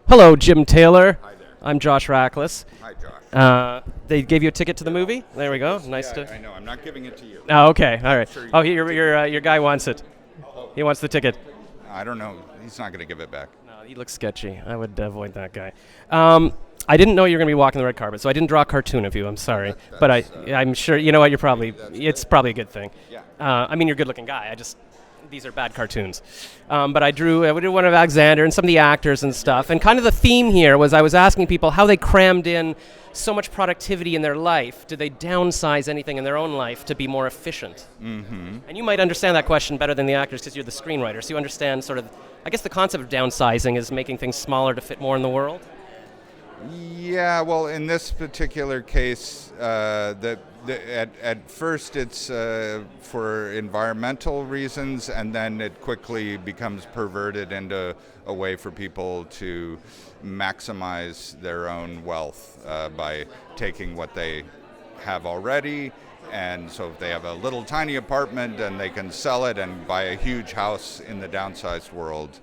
Hello, Jim Taylor. Hi there. I'm Josh Rackless. Hi, Josh. They gave you a ticket to the movie. There we go. Nice Yeah, to. I know. I'm not giving it to you. Oh, okay. All right. sure you Oh, can your guy wants it. He wants the ticket. I don't know. He's not going to give it back. No, he looks sketchy. I would avoid that guy. I didn't know you were going to be walking the red carpet, so I didn't draw a cartoon of you. I'm sorry, but I'm sure you know what. It's probably a good thing. Yeah. I mean, you're a good-looking guy. These are bad cartoons. But we did one of Alexander and some of the actors and stuff. And kind of the theme here was I was asking people how they crammed in so much productivity in their life. Did they downsize anything in their own life to be more efficient? Mm-hmm. And you might understand that question better than the actors because you're the screenwriter. So you understand sort of, I guess the concept of downsizing is making things smaller to fit more in the world. Yeah, well, in this particular case, at first it's for environmental reasons, and then it quickly becomes perverted into a way for people to maximize their own wealth by taking what they have already. And so if they have a little tiny apartment, and they can sell it and buy a huge house in the downsized world.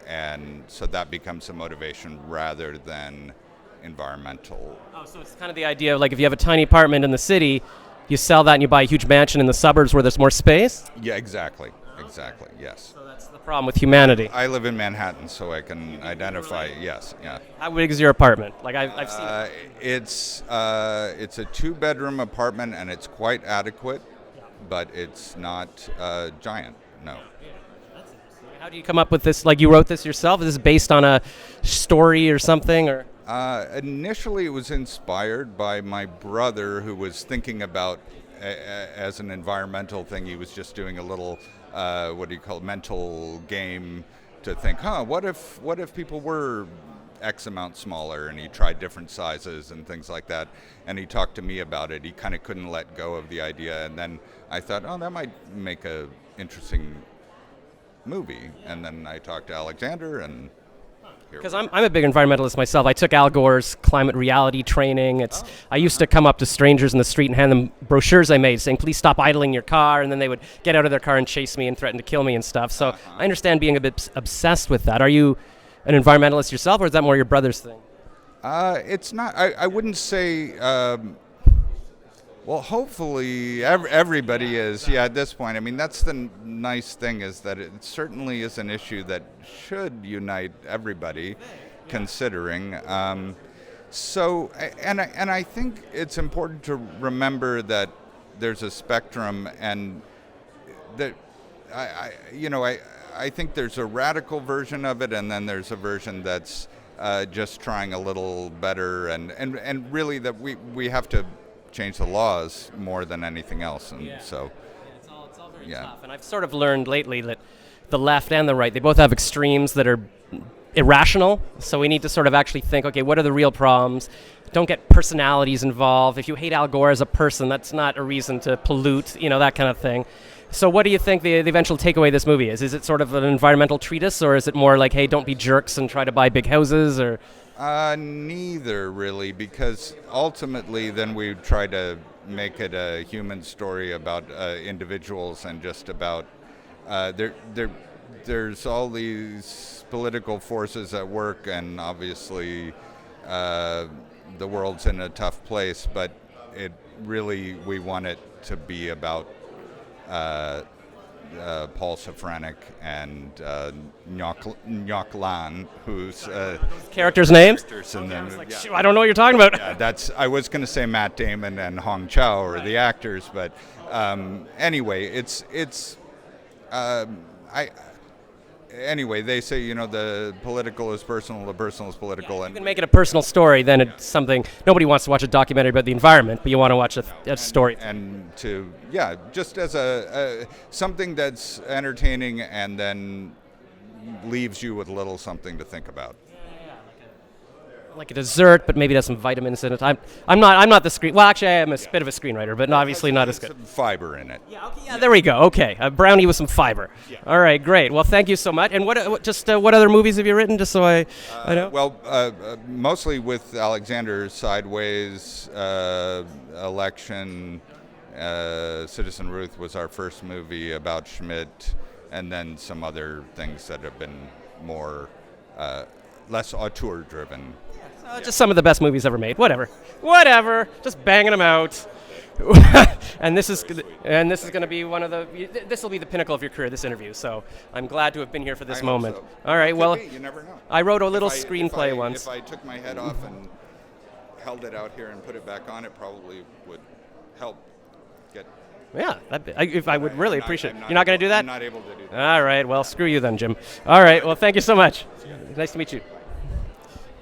And so that becomes a motivation rather than environmental. Oh, so it's kind of the idea of like if you have a tiny apartment in the city, you sell that and you buy a huge mansion in the suburbs where there's more space? Yeah, exactly, yes. So that's the problem with humanity. I live in Manhattan, so I can identify, yes, yeah. How big is your apartment? Like I've seen it. It's a two-bedroom apartment, and it's quite adequate, but it's not giant, no. How do you come up with this? Like you wrote this yourself? Is this based on a story or something? Or Initially, it was inspired by my brother, who was thinking about, as an environmental thing, he was just doing a little, mental game to think, what if people were X amount smaller, and he tried different sizes and things like that, and he talked to me about it. He kind of couldn't let go of the idea, and then I thought, that might make a interesting movie, and then I talked to Alexander, and because I'm a big environmentalist myself. I took Al Gore's climate reality training. I used to come up to strangers in the street and hand them brochures I made saying, please stop idling your car, and then they would get out of their car and chase me and threaten to kill me and stuff. So I understand being a bit obsessed with that. Are you an environmentalist yourself, or is that more your brother's thing? It's not. I wouldn't say. Well, hopefully everybody is. Yeah, at this point. I mean, that's the nice thing, is that it certainly is an issue that should unite everybody, considering. So, and I think it's important to remember that there's a spectrum, and that I think there's a radical version of it, and then there's a version that's just trying a little better, and really that we have to change the laws more than anything else, and so it's all very tough. And I've sort of learned lately that the left and the right, they both have extremes that are irrational. So we need to sort of actually think, okay, what are the real problems? Don't get personalities involved. If you hate Al Gore as a person, that's not a reason to pollute, that kind of thing. So what do you think the eventual takeaway of this movie is? Is it sort of an environmental treatise, or is it more like, hey, don't be jerks and try to buy big houses, or? Neither, really, because ultimately then we try to make it a human story about individuals, and just about there's all these political forces at work, and obviously the world's in a tough place, but we want it to be about Paul Safranek and Nyok Lan, who's characters' names. Yeah. I don't know what you're talking about. Yeah, I was going to say Matt Damon and Hong Chow are the actors, but anyway, Anyway, they say, the political is personal, the personal is political. If you can make it a personal story, then it's something. Nobody wants to watch a documentary about the environment, but you want to watch a story. And just as something that's entertaining, and then leaves you with a little something to think about. Like a dessert, but maybe there's some vitamins in it. I'm not the screen. Well, actually, I am a bit of a screenwriter, but obviously not as good. Some fiber in it. Yeah, there we go. Okay, a brownie with some fiber. Yeah. All right, great. Well, thank you so much. And what other movies have you written? Just so I know. Well, mostly with Alexander, Sideways, Election, Citizen Ruth was our first movie about Schmidt, and then some other things that have been more less auteur-driven. Just some of the best movies ever made. Whatever. Just banging them out. and this is going to be one of the. This will be the pinnacle of your career. This interview. So I'm glad to have been here for this moment. So. All right. Well, you never know. I wrote a little screenplay once. If I took my head off and held it out here and put it back on, it probably would help get. Yeah, I would really appreciate it. You're not going to do that? I'm not able to do that. All right. Well, screw you then, Jim. All right. Well, thank you so much. Nice to meet you.